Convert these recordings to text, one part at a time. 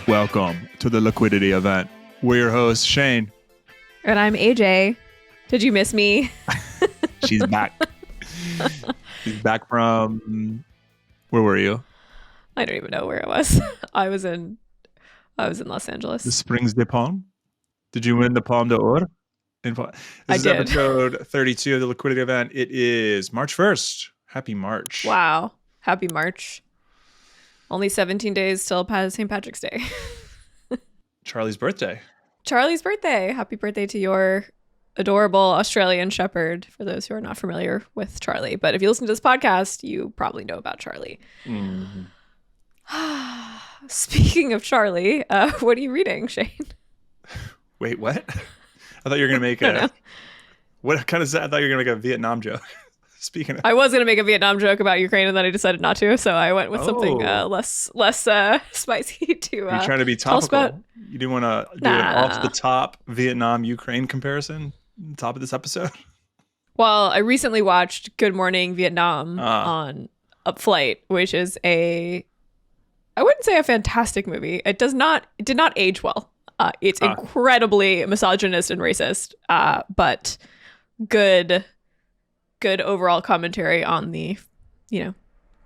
Welcome to the Liquidity event. We're your hosts, Shane. And I'm AJ. Did you miss me? She's back. She's back from... Where were you? I don't even know where I was. I was in Los Angeles. The Springs de Palm? Did you win the Palme d'Or? This is did. episode 32 of the Liquidity event. It is March 1st. Happy March. Wow. Happy March. Only 17 days till St. Patrick's Day. Charlie's birthday. Charlie's birthday. Happy birthday to your adorable Australian Shepherd, for those who are not familiar with Charlie. But if you listen to this podcast, you probably know about Charlie. Mm-hmm. Speaking of Charlie, what are you reading, Shane? Wait, what? I thought you were going to make a... What kind of... I thought you were going to make a Vietnam joke. Speaking of... I was going to make a Vietnam joke about Ukraine, and then I decided not to, so I went with something less spicy to You're trying to be topical. You didn't want to do an off-the-top Vietnam-Ukraine comparison on top of this episode? Well, I recently watched Good Morning Vietnam on Up Flight, which is I wouldn't say a fantastic movie. It did not age well. It's incredibly misogynist and racist, but good overall commentary on the,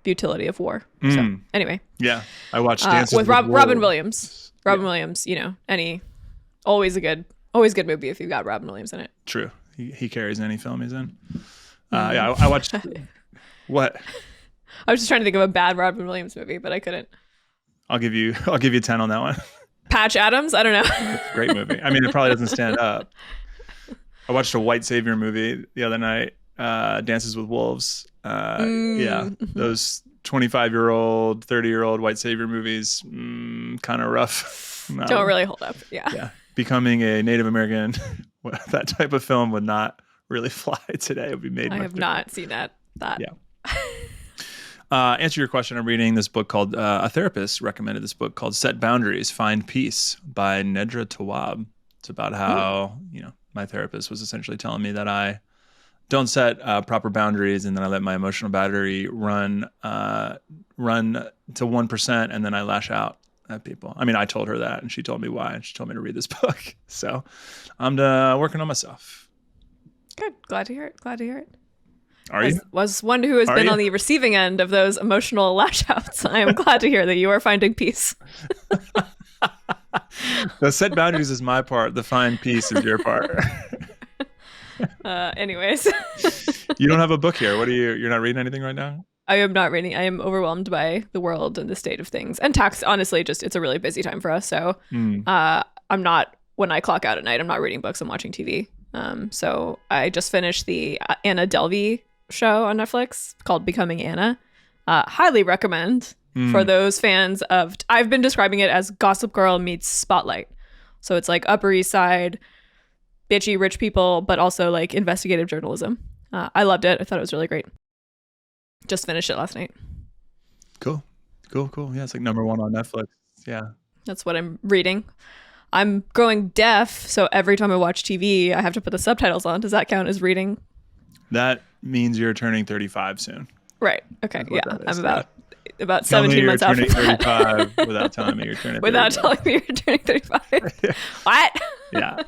futility of war. So anyway. Yeah. I watched Dances with Robin Williams. Williams, always a good movie if you've got Robin Williams in it. True. He carries any film he's in. Yeah, I watched... What? I was just trying to think of a bad Robin Williams movie, but I couldn't. I'll give you 10 on that one. Patch Adams? I don't know. Great movie. I mean, it probably doesn't stand up. I watched a white savior movie the other night, Dances with Wolves. Yeah, those 25-year-old, 30-year-old white savior movies, kind of rough. Don't really hold up. Yeah. Becoming a Native American, that type of film would not really fly today. It would be made. I have not seen that. Yeah. Answer your question. I'm reading this book called, a therapist recommended this book called Set Boundaries, Find Peace by Nedra Tawwab. It's about how, my therapist was essentially telling me that I don't set proper boundaries, and then I let my emotional battery run to 1%, and then I lash out at people. I mean, I told her that, and she told me why, and she told me to read this book. So I'm working on myself. Good. Glad to hear it. Are you? Was one who has been on the receiving end of those emotional lash outs. I am glad to hear that you are finding peace. The set boundaries is my part. The find peace is your part. Anyways. You don't have a book here. You're not reading anything right now? I am not reading. I am overwhelmed by the world and the state of things. And tax, honestly, it's a really busy time for us. So I'm not, when I clock out at night, I'm not reading books, I'm watching TV. So I just finished the Anna Delvey show on Netflix called Becoming Anna. Highly recommend for those fans of, I've been describing it as Gossip Girl meets Spotlight. So it's like Upper East Side, bitchy rich people, but also like investigative journalism. I loved it. I thought it was really great. Just finished it last night. Cool. Yeah, it's like number 1 on Netflix. Yeah. That's what I'm reading. I'm growing deaf, so every time I watch TV, I have to put the subtitles on. Does that count as reading? That means you're turning 35 soon. Right. Okay. Yeah. I'm about 17 months out from that. 35 without telling me you're turning 35. Without telling me you're turning 35. What? Yeah.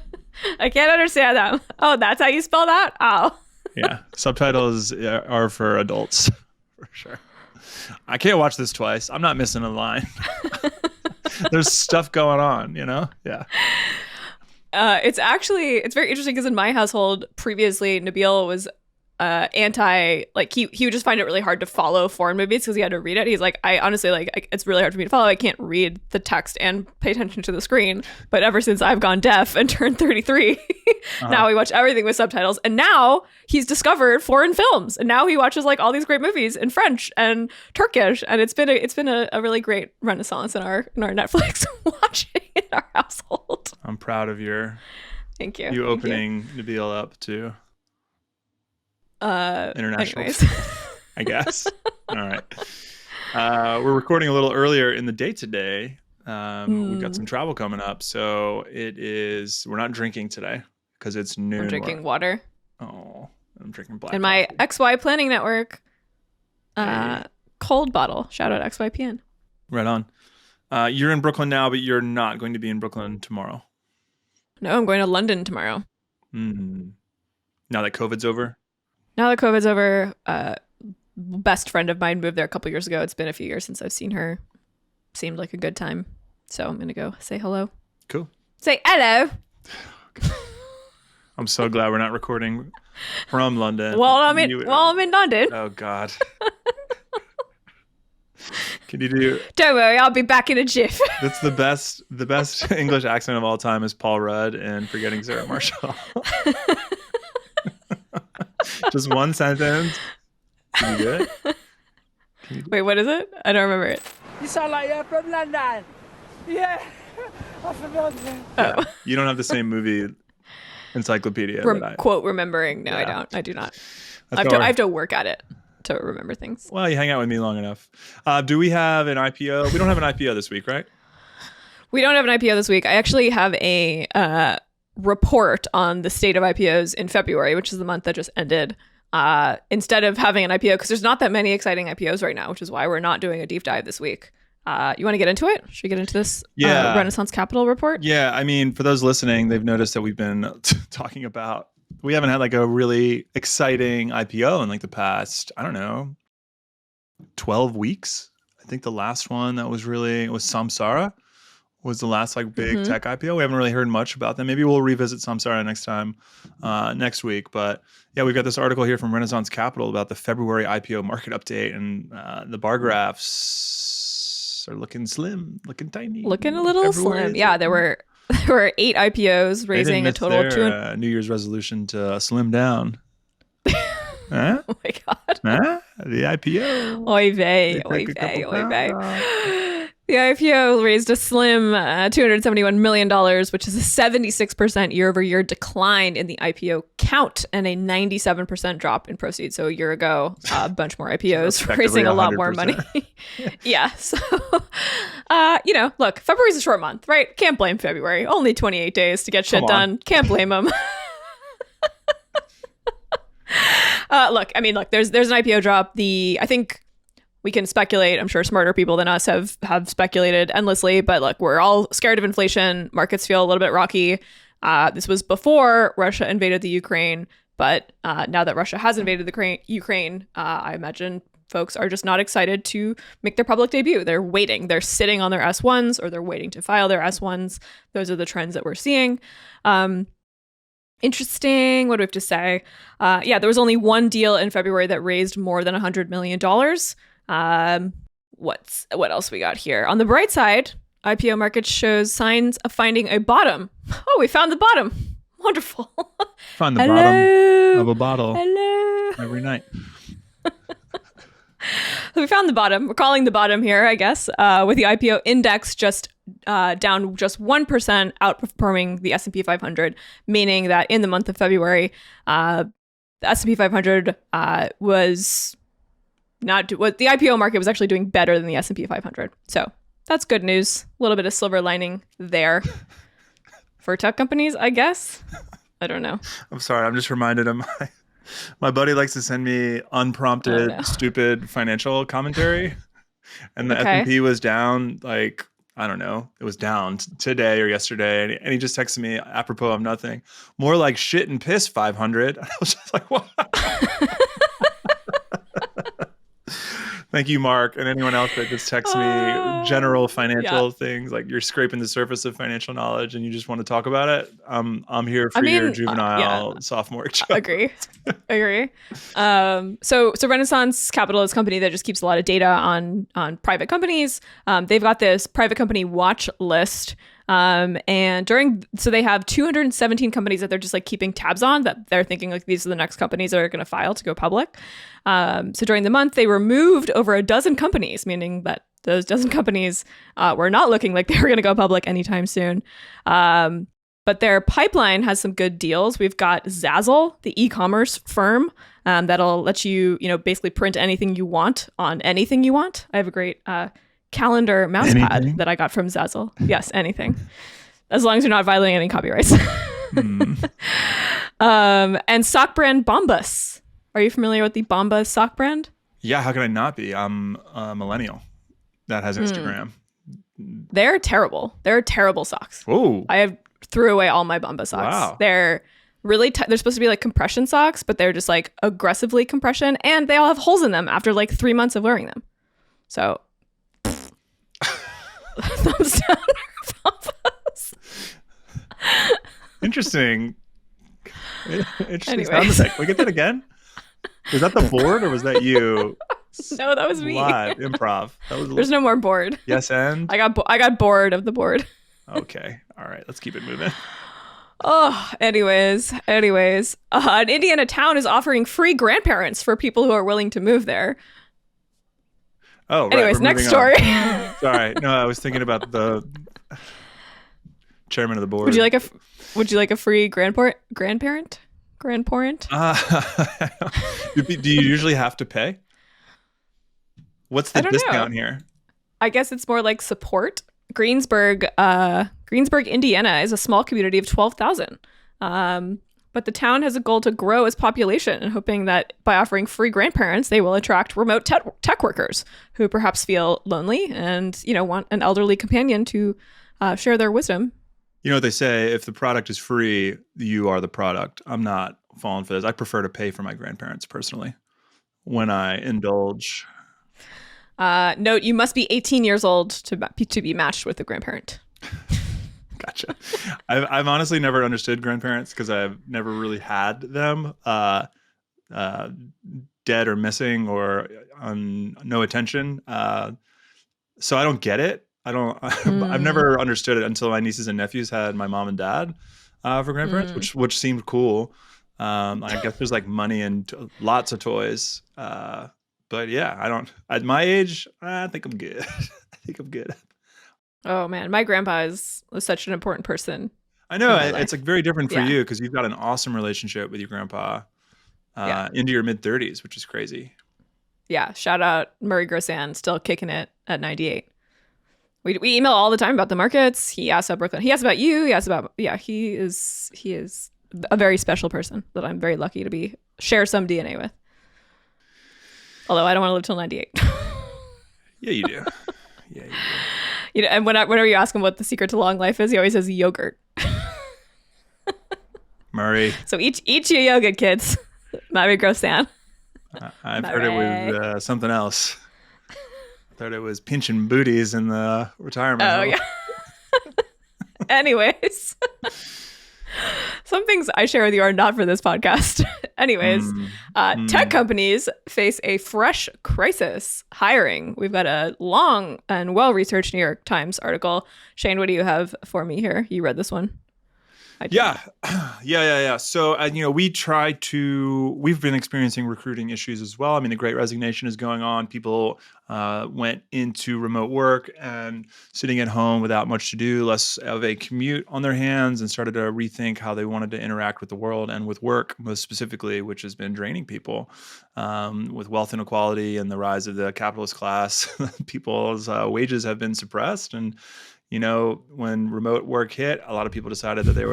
I can't understand that. Oh, that's how you spell that? Oh. Yeah. Subtitles are for adults, for sure. I can't watch this twice. I'm not missing a line. There's stuff going on, Yeah. It's very interesting because in my household previously, Nabil was anti, like he would just find it really hard to follow foreign movies because he had to read it. He's like, I honestly, it's really hard for me to follow. I can't read the text and pay attention to the screen. But ever since I've gone deaf and turned 33, now we watch everything with subtitles. And now he's discovered foreign films, and now he watches like all these great movies in French and Turkish. And it's been a really great renaissance in our Netflix watching in our household. I'm proud of your Thank you. You opening Nabil up to international, I guess. All right. We're recording a little earlier in the day today. We've got some travel coming up, so we're not drinking today because it's noon. I'm drinking water. Oh, I'm drinking black. And my XY Planning Network cold bottle. Shout out XYPN. Right on. You're in Brooklyn now, but you're not going to be in Brooklyn tomorrow. No, I'm going to London tomorrow. Mm. Now that COVID's over? Now that COVID's over, best friend of mine moved there a couple years ago. It's been a few years since I've seen her. Seemed like a good time. So I'm going to go say hello. Cool. Say hello. I'm so glad we're not recording from London. Well, I'm in London. Oh, God. Can you do... Don't worry, I'll be back in a jiff. That's the best English accent of all time is Paul Rudd and Forgetting Sarah Marshall. Just one sentence. Can you do it? Wait, what is it? I don't remember it. You sound like you're from London. Yeah, I'm from London. Oh. You don't have the same movie encyclopedia. Quote remembering. No, yeah. I do not. I have to work at it to remember things. Well, you hang out with me long enough. Do we have an IPO? We don't have an IPO this week, right? We don't have an IPO this week. I actually have a report on the state of IPOs in February, which is the month that just ended. Instead of having an IPO, because there's not that many exciting IPOs right now, which is why we're not doing a deep dive this week. You want to get into it? Should we get into this Renaissance Capital report? Yeah, I mean, for those listening, they've noticed that we've been talking about, we haven't had like a really exciting IPO in like the past, I don't know, 12 weeks. I think the last one that was Samsara was the last like big tech IPO. We haven't really heard much about them. Maybe we'll revisit Samsara next week. But yeah, we've got this article here from Renaissance Capital about the February IPO market update, and the bar graphs are looking slim, looking tiny, looking a little slim. Yeah, there were 8 IPOs raising a total of 200. New Year's resolution to slim down. Huh? Oh my God. Huh? The IPO. Oy vey, oy vey, oy vey. The IPO raised a slim $271 million, which is a 76% year-over-year decline in the IPO count and a 97% drop in proceeds. So a year ago, a bunch more IPOs raising a lot more money. Yeah. So, look, February's a short month, right? Can't blame February. Only 28 days to get shit done. Can't blame them. Look, there's an IPO drop. I think we can speculate. I'm sure smarter people than us have speculated endlessly, but look, we're all scared of inflation. Markets feel a little bit rocky. This was before Russia invaded the Ukraine, but now that Russia has invaded the Ukraine, I imagine folks are just not excited to make their public debut. They're waiting. They're sitting on their S1s, or they're waiting to file their S1s. Those are the trends that we're seeing. Interesting. What do we have to say? There was only one deal in February that raised more than $100 million. What else we got here? On the bright side, IPO market shows signs of finding a bottom. Oh, we found the bottom. Wonderful. Find the bottom of a bottle. Hello. Every night. We found the bottom. We're calling the bottom here, I guess, with the IPO index just down just 1%, outperforming the S&P 500, meaning that in the month of February, the S&P 500 was not what the IPO market was actually doing better than the S&P 500. So that's good news. A little bit of silver lining there for tech companies, I guess. I don't know. I'm sorry. I'm just reminded of my buddy likes to send me unprompted, stupid financial commentary. And the S&P was down, like, I don't know. It was down today or yesterday. And he just texted me apropos of nothing. More like shit and piss 500. I was just like, what? Thank you, Mark, and anyone else that just texts me general financial things, like you're scraping the surface of financial knowledge and you just want to talk about it. I'm here for your juvenile sophomore joke. Agree. So Renaissance Capital is a company that just keeps a lot of data on private companies. They've got this private company watch list. And they have 217 companies that they're just like keeping tabs on, that they're thinking like these are the next companies that are going to file to go public. So during the month, they removed over a dozen companies, meaning that those dozen companies were not looking like they were going to go public anytime soon. But their pipeline has some good deals. We've got Zazzle, the e-commerce firm that'll let you, basically print anything you want on anything you want. I have a great calendar mouse pad that I got from Zazzle. Yes, anything. As long as you're not violating any copyrights. And sock brand Bombas. Are you familiar with the Bombas sock brand? Yeah, how could I not be? I'm a millennial that has Instagram. They're terrible. They're terrible socks. Oh, I have threw away all my Bamba socks. Wow. They're really they're supposed to be like compression socks, but they're just like aggressively compression, and they all have holes in them after like 3 months of wearing them. So thumbs down for Bambas. interesting. Interesting sound Anyways. effect. Can we get that again? Was that the board or was that you? No, that was me. Live improv. That was There's no more board. yes and. I got bored of the board. Okay. All right. Let's keep it moving. Oh, anyways, an Indiana town is offering free grandparents for people who are willing to move there. Oh, right. Anyways, we're next moving story. on. Sorry. No, I was thinking about the chairman of the board. Would you like a free grandparent? Do you usually have to pay? What's the I don't discount know. here? I guess it's more like support. Greensburg, Indiana is a small community of 12,000. But the town has a goal to grow its population and hoping that by offering free grandparents, they will attract remote tech workers who perhaps feel lonely and, want an elderly companion to share their wisdom. You know what they say, if the product is free, you are the product. I'm not falling for this. I prefer to pay for my grandparents personally when I indulge. Note, you must be 18 years old to be matched with a grandparent. Gotcha. I've honestly never understood grandparents because I've never really had them dead or missing or on no attention. So I don't get it. I've never understood it until my nieces and nephews had my mom and dad for grandparents, which seemed cool. I guess there's like money and lots of toys. But yeah, at my age, I think I'm good. I think I'm good. Oh man, my grandpa was such an important person. I know in my it's life. like very different for Yeah. you because you've got an awesome relationship with your grandpa into your mid 30s, which is crazy. Yeah, shout out Murray Grossan, still kicking it at 98. We email all the time about the markets. He asks about Brooklyn. He asks about you. He asks about he is a very special person that I'm very lucky to share some DNA with. Although I don't want to live till 98. Yeah, you do. Yeah, you do. And whenever you ask him what the secret to long life is, he always says yogurt. Murray. So eat your yogurt, kids. Murray Grossan. I've heard it was something else. I thought it was pinching booties in the retirement home. Yeah. Anyways. Some things I share with you are not for this podcast. Anyways, tech companies face a fresh crisis hiring. We've got a long and well-researched New York Times article. Shane, what do you have for me here? You read this one? Yeah. So, we've been experiencing recruiting issues as well. I mean, the Great Resignation is going on. People went into remote work and sitting at home without much to do, less of a commute on their hands, and started to rethink how they wanted to interact with the world and with work, most specifically, which has been draining people with wealth inequality and the rise of the capitalist class. People's wages have been suppressed, and when remote work hit, a lot of people decided that they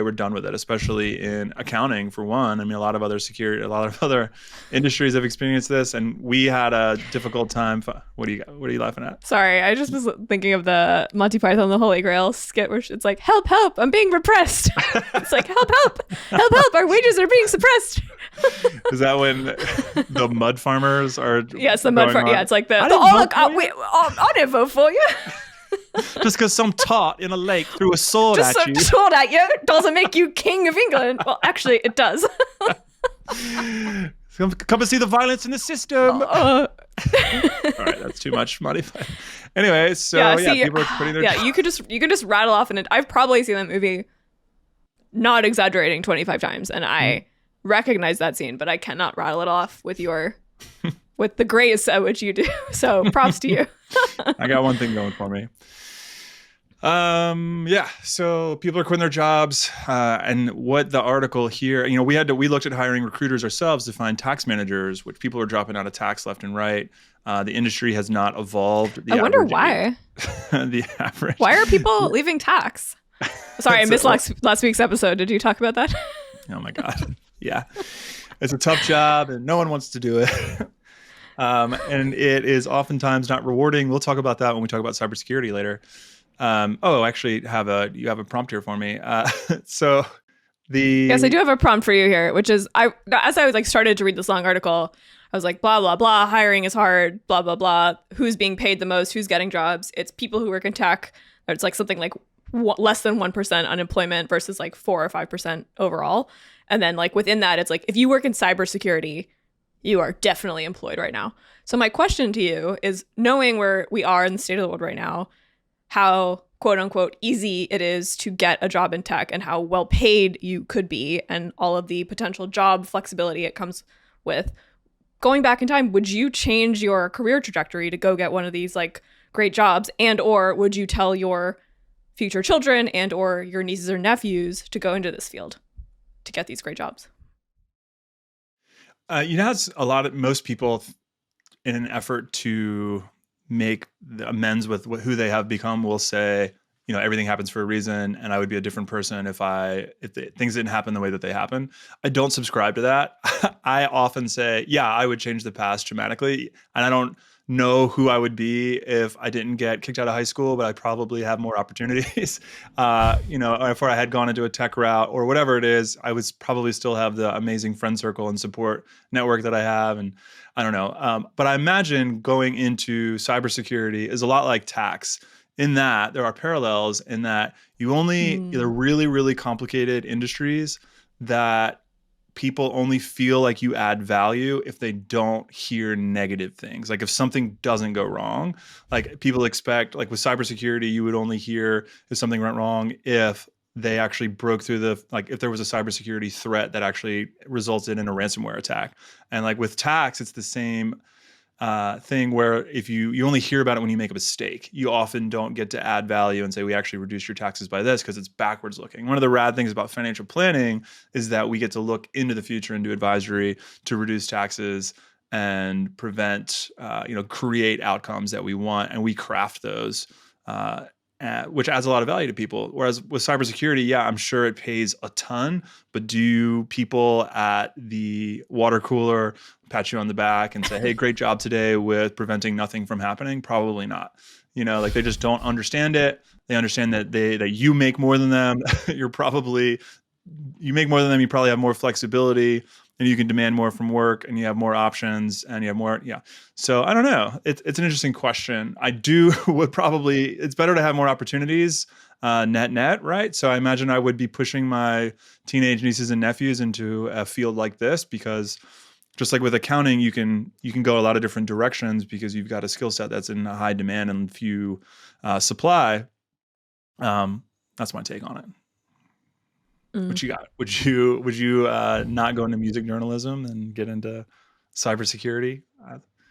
were done with it, especially in accounting, for one. I mean, a lot of other industries have experienced this, and we had a difficult time. What are you laughing at? Sorry, I just was thinking of the Monty Python the Holy Grail skit where it's like, help, I'm being repressed. It's like, help, our wages are being suppressed. Is that when the mud farmers are? Yes, the mud farmers. Yeah, it's like I didn't vote for you. Just because some tot in a lake threw a sword at you. Just a sword at you doesn't make you king of England. Well, actually, it does. Come and see the violence in the system. All right, that's too much Monty Python. Anyway, so people are putting their you could just rattle off, and I've probably seen that movie, not exaggerating, 25 times, and I recognize that scene, but I cannot rattle it off with the grace at which you do. So props to you. I got one thing going for me. So people are quitting their jobs, and what the article here, we looked at hiring recruiters ourselves to find tax managers, which people are dropping out of tax left and right. The industry has not evolved. I wonder why. The average. Why are people leaving tax? Sorry, I missed last week's episode. Did you talk about that? Oh my God. Yeah. It's a tough job and no one wants to do it. And it is oftentimes not rewarding. We'll talk about that when we talk about cybersecurity later. Actually, you have a prompt here for me. So Yes, I do have a prompt for you here, which is as I was like started to read this long article, I was like, blah, blah, blah, hiring is hard, blah, blah, blah. Who's being paid the most? Who's getting jobs? It's people who work in tech. It's like something like less than 1% unemployment versus like 4 or 5% overall. And then like within that, it's like if you work in cybersecurity, you are definitely employed right now. So my question to you is, knowing where we are in the state of the world right now, how quote unquote easy it is to get a job in tech and how well paid you could be and all of the potential job flexibility it comes with. Going back in time, would you change your career trajectory to go get one of these like great jobs, and or would you tell your future children and or your nieces or nephews to go into this field to get these great jobs? It's most people in an effort to make the amends with who they have become will say, everything happens for a reason, and I would be a different person if things didn't happen the way that they happen. I don't subscribe to that. I often say, yeah, I would change the past dramatically, and I don't know who I would be if I didn't get kicked out of high school, but I probably have more opportunities. If I had gone into a tech route or whatever it is, I would probably still have the amazing friend circle and support network that I have. And I don't know. But I imagine going into cybersecurity is a lot like tax, in that there are parallels in that they're really, really complicated industries that people only feel like you add value if they don't hear negative things. Like if something doesn't go wrong, like people expect, like with cybersecurity, you would only hear if something went wrong if they actually broke through if there was a cybersecurity threat that actually resulted in a ransomware attack. And like with tax, it's the same thing where if you only hear about it when you make a mistake. You often don't get to add value and say, we actually reduced your taxes by this, because it's backwards looking. One of the rad things about financial planning is that we get to look into the future and do advisory to reduce taxes and prevent, create outcomes that we want, and we craft those, which adds a lot of value to people. Whereas with cybersecurity, yeah, I'm sure it pays a ton, but do people at the water cooler pat you on the back and say, hey, great job today with preventing nothing from happening? Probably not. They just don't understand it. They understand that that you make more than them. You make more than them. You probably have more flexibility, and you can demand more from work, and you have more options, and you have more. Yeah. So I don't know. It's an interesting question. It's better to have more opportunities, net, right? So I imagine I would be pushing my teenage nieces and nephews into a field like this, because just like with accounting, you can go a lot of different directions because you've got a skill set that's in high demand and few supply. That's my take on it. What you got? Would you not go into music journalism and get into cybersecurity?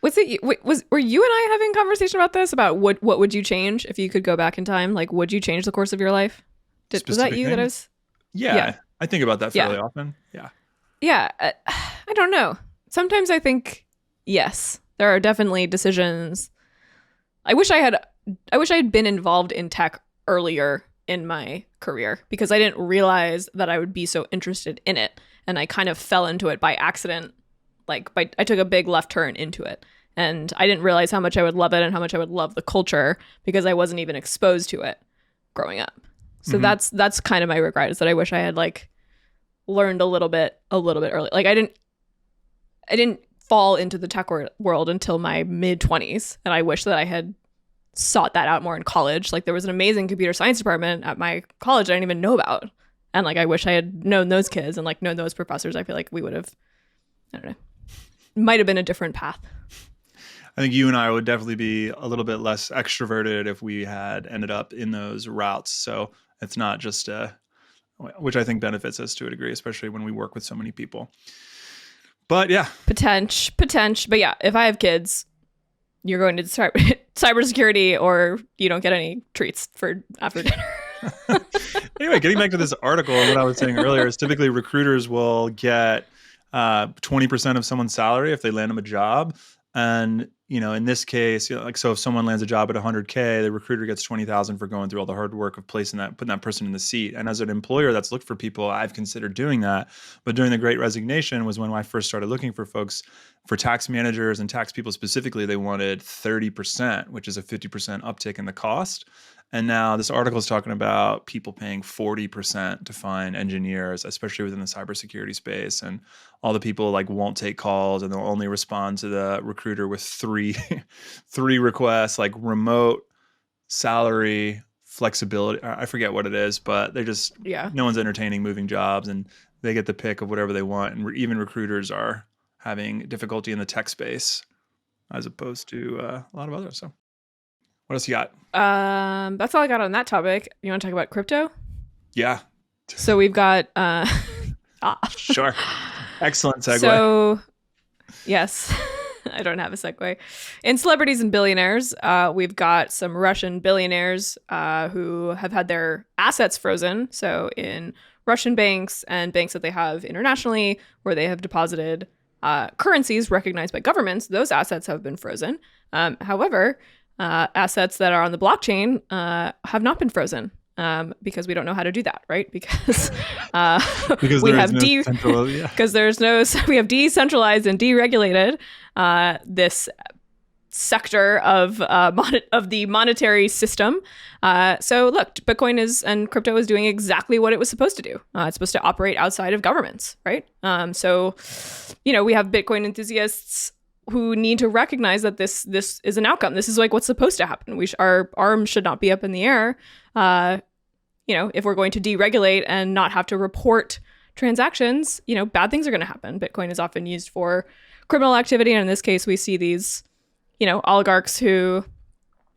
Were you and I having a conversation about this? About what would you change if you could go back in time? Like, would you change the course of your life? Was that you that I was? Yeah, I think about that fairly often. Yeah. Yeah, I don't know. Sometimes I think yes, there are definitely decisions. I wish I had been involved in tech earlier in my career, because I didn't realize that I would be so interested in it, and I kind of fell into it by accident. I took a big left turn into it, and I didn't realize how much I would love it and how much I would love the culture, because I wasn't even exposed to it growing up. So that's kind of my regret, is that I wish I had learned a little bit early. Like I didn't fall into the tech world until my mid-20s, and I wish that I had sought that out more in college. Like there was an amazing computer science department at my college I didn't even know about, and I wish I had known those kids and known those professors. I feel like we would have, I don't know, might have been a different path. I think you and I would definitely be a little bit less extroverted if we had ended up in those routes. So it's not just which I think benefits us to a degree, especially when we work with so many people. But yeah, potential. But yeah, if I have kids, you're going to cybersecurity, or you don't get any treats for after dinner. Anyway, getting back to this article, what I was saying earlier is typically recruiters will get 20% of someone's salary if they land them a job. And in this case, like, so if someone lands a job at 100K, the recruiter gets 20,000 for going through all the hard work of putting that person in the seat. And as an employer that's looked for people, I've considered doing that. But during the Great Resignation was when I first started looking for folks, for tax managers and tax people specifically, they wanted 30%, which is a 50% uptick in the cost. And now this article is talking about people paying 40% to find engineers, especially within the cybersecurity space. And all the people like won't take calls and they'll only respond to the recruiter with three requests, like remote, salary, flexibility. I forget what it is, but they're just, no one's entertaining moving jobs and they get the pick of whatever they want. And even recruiters are having difficulty in the tech space as opposed to a lot of others. So what else you got? That's all I got on that topic. You want to talk about crypto? Yeah. So we've got Sure. Excellent segue. So yes, I don't have a segue. In celebrities and billionaires, we've got some Russian billionaires who have had their assets frozen. So in Russian banks and banks that they have internationally where they have deposited currencies recognized by governments, those assets have been frozen. However, assets that are on the blockchain have not been frozen because we don't know how to do that, right? Because we have we have decentralized and deregulated this sector of the monetary system. So look, Bitcoin and crypto is doing exactly what it was supposed to do. It's supposed to operate outside of governments, right? So we have Bitcoin enthusiasts who need to recognize that this is an outcome. This is like what's supposed to happen. Our arms should not be up in the air. If we're going to deregulate and not have to report transactions, bad things are going to happen. Bitcoin is often used for criminal activity, and in this case, we see these, oligarchs who,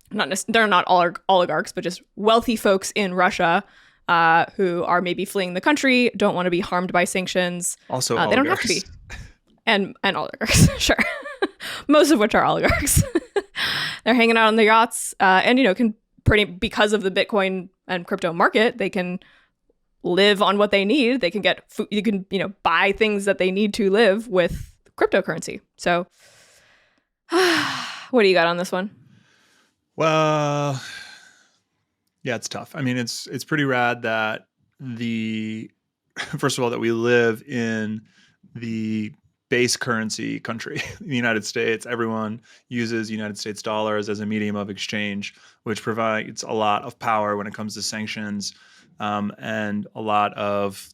they're not oligarchs, but just wealthy folks in Russia who are maybe fleeing the country, don't want to be harmed by sanctions. Also, they don't have to be. And oligarchs, sure. Most of which are oligarchs. They're hanging out on the yachts and, because of the Bitcoin and crypto market, they can live on what they need. They can get food, you can, buy things that they need to live with cryptocurrency. So what do you got on this one? Well, yeah, it's tough. I mean, it's pretty rad that first of all, that we live in the base currency country, the United States. Everyone uses United States dollars as a medium of exchange, which provides a lot of power when it comes to sanctions and a lot of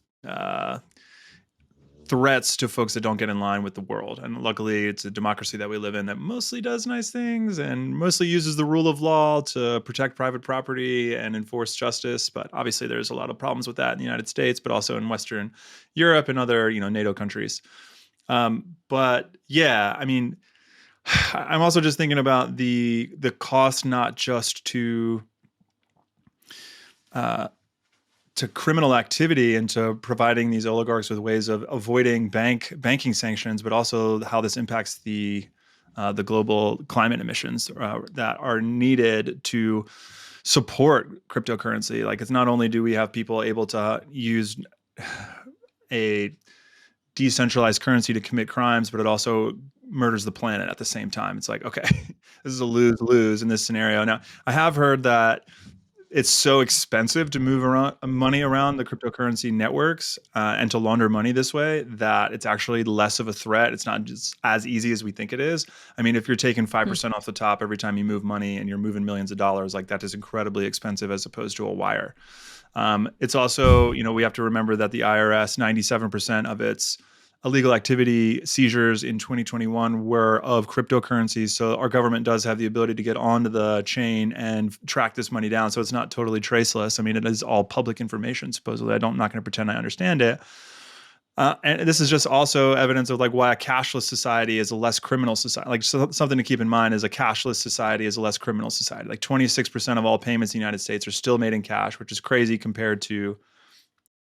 threats to folks that don't get in line with the world. And luckily, it's a democracy that we live in that mostly does nice things and mostly uses the rule of law to protect private property and enforce justice. But obviously, there's a lot of problems with that in the United States, but also in Western Europe and other NATO countries. But yeah, I mean, I'm also just thinking about the cost, not just to criminal activity and to providing these oligarchs with ways of avoiding banking sanctions, but also how this impacts the global climate emissions that are needed to support cryptocurrency. Like, it's not only do we have people able to use a decentralized currency to commit crimes, but it also murders the planet at the same time. It's like, okay, this is a lose-lose in this scenario. Now, I have heard that it's so expensive to move money around the cryptocurrency networks and to launder money this way that it's actually less of a threat. It's not just as easy as we think it is. I mean, if you're taking 5% off the top every time you move money and you're moving millions of dollars, like, that is incredibly expensive as opposed to a wire. It's also, we have to remember that the IRS, 97% of its illegal activity seizures in 2021 were of cryptocurrencies. So our government does have the ability to get onto the chain and track this money down. So it's not totally traceless. I mean, it is all public information, supposedly. I'm not going to pretend I understand it. And this is just also evidence of like why a cashless society is a less criminal society. Like, something to keep in mind is a cashless society is a less criminal society. Like 26% of all payments in the United States are still made in cash, which is crazy compared to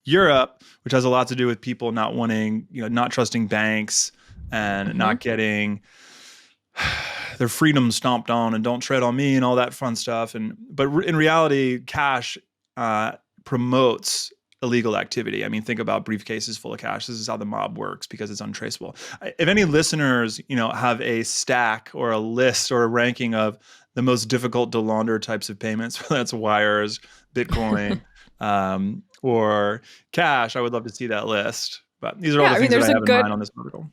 Europe, which has a lot to do with people not wanting, not trusting banks and not getting their freedom stomped on and don't tread on me and all that fun stuff. But in reality, cash promotes illegal activity. I mean, think about briefcases full of cash. This is how the mob works because it's untraceable. If any listeners, have a stack or a list or a ranking of the most difficult to launder types of payments, whether that's wires, Bitcoin, or cash, I would love to see that list. But these are all the things that I have in mind on this article.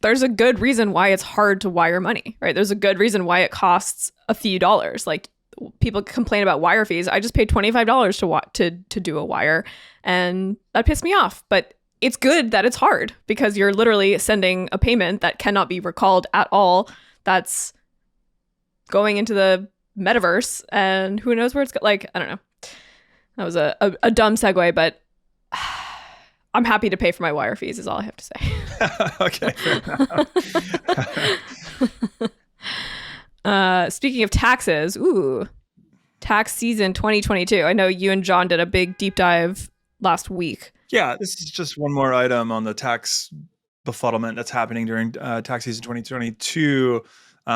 There's a good reason why it's hard to wire money, right? There's a good reason why it costs a few dollars. Like, people complain about wire fees. I just paid $25 to do a wire, and that pissed me off. But it's good that it's hard because you're literally sending a payment that cannot be recalled at all. That's going into the metaverse, and who knows where it's I don't know. That was a dumb segue, but I'm happy to pay for my wire fees is all I have to say. Okay, fair enough. Speaking of taxes, tax season 2022. I know you and John did a big deep dive last week. Yeah, this is just one more item on the tax befuddlement that's happening during tax season 2022.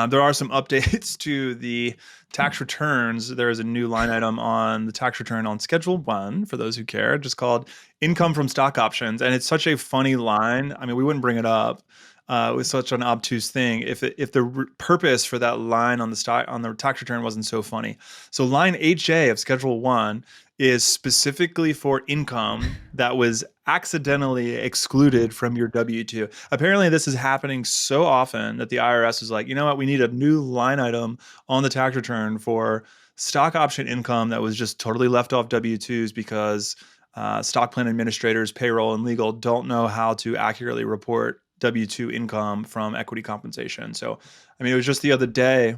There are some updates to the tax returns. There is a new line item on the tax return on Schedule 1, for those who care, just called income from stock options. And it's such a funny line. I mean, we wouldn't bring it up. It was such an obtuse thing if the purpose for that line on the tax return wasn't so funny. So line HA of Schedule 1 is specifically for income that was accidentally excluded from your W-2. Apparently, this is happening so often that the IRS is like, you know what, we need a new line item on the tax return for stock option income that was just totally left off W-2s because stock plan administrators, payroll, and legal don't know how to accurately report W-2 income from equity compensation. So, I mean, it was just the other day,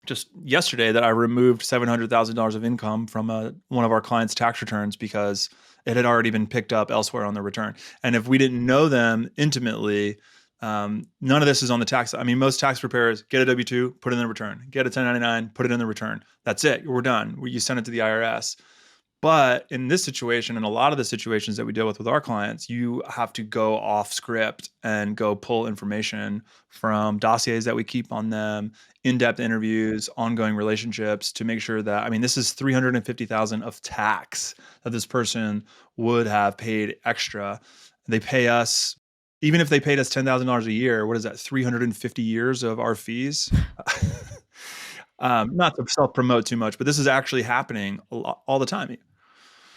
just yesterday, that I removed $700,000 of income from one of our clients' tax returns because it had already been picked up elsewhere on the return. And if we didn't know them intimately, none of this is on the tax. I mean, most tax preparers get a W-2, put it in the return, get a 1099, put it in the return. That's it. We're done. You send it to the IRS. But in this situation, and a lot of the situations that we deal with our clients, you have to go off script and go pull information from dossiers that we keep on them, in-depth interviews, ongoing relationships to make sure that, I mean, this is $350,000 of tax that this person would have paid extra. They pay us, even if they paid us $10,000 a year, what is that, 350 years of our fees? Not to self-promote too much, but this is actually happening all the time.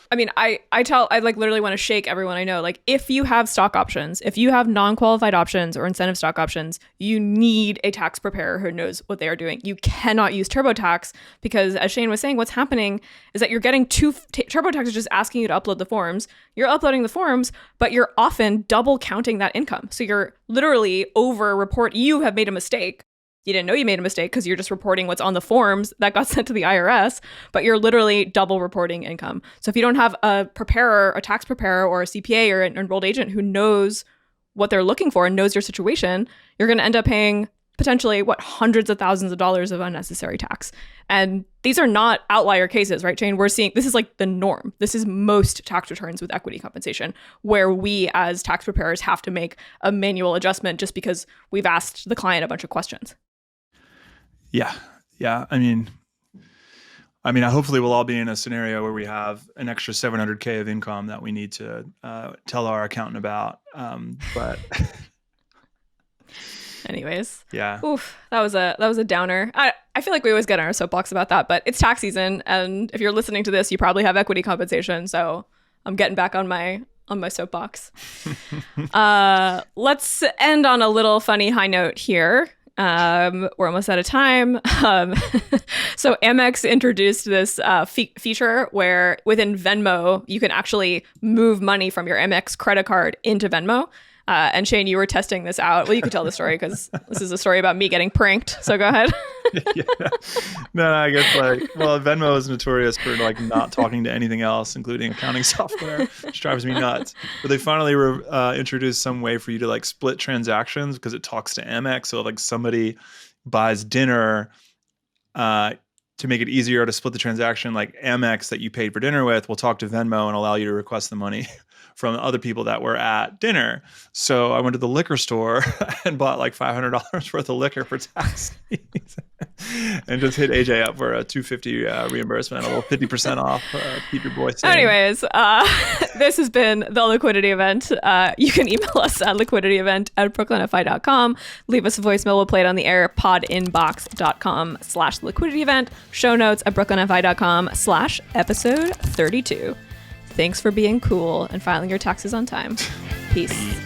I mean, I literally want to shake everyone I know. Like, if you have stock options, if you have non-qualified options or incentive stock options, you need a tax preparer who knows what they are doing. You cannot use TurboTax because, as Shane was saying, what's happening is that you're getting TurboTax is just asking you to upload the forms. You're uploading the forms, but you're often double counting that income. So you're literally you have made a mistake. You didn't know you made a mistake because you're just reporting what's on the forms that got sent to the IRS, but you're literally double reporting income. So if you don't have a preparer, a tax preparer, or a CPA or an enrolled agent who knows what they're looking for and knows your situation, you're going to end up paying potentially hundreds of thousands of dollars of unnecessary tax. And these are not outlier cases, right, Jane? We're seeing this is like the norm. This is most tax returns with equity compensation, where we as tax preparers have to make a manual adjustment just because we've asked the client a bunch of questions. Yeah. I mean, hopefully we'll all be in a scenario where we have an extra $700K of income that we need to tell our accountant about. But anyways, yeah. Oof, that was a downer. I feel like we always get on our soapbox about that, but it's tax season, and if you're listening to this, you probably have equity compensation. So I'm getting back on my soapbox. Let's end on a little funny high note here. We're almost out of time. So Amex introduced this feature where within Venmo, you can actually move money from your Amex credit card into Venmo. And Shane, you were testing this out. Well, you could tell the story because this is a story about me getting pranked. So go ahead. Yeah. No, I guess Venmo is notorious for not talking to anything else, including accounting software, which drives me nuts. But they finally introduced some way for you to split transactions because it talks to Amex. So somebody buys dinner to make it easier to split the transaction, Amex that you paid for dinner with will talk to Venmo and allow you to request the money from other people that were at dinner. So I went to the liquor store and bought $500 worth of liquor for tax fees. And just hit AJ up for a $250 reimbursement, a little 50% off. Keep your boy safe. Anyways, this has been The Liquidity Event. You can email us at liquidityevent@brooklynfi.com. Leave us a voicemail. We'll play it on the air. podinbox.com/liquidityevent. Show notes at brooklynfi.com/episode 32. Thanks for being cool and filing your taxes on time. Peace.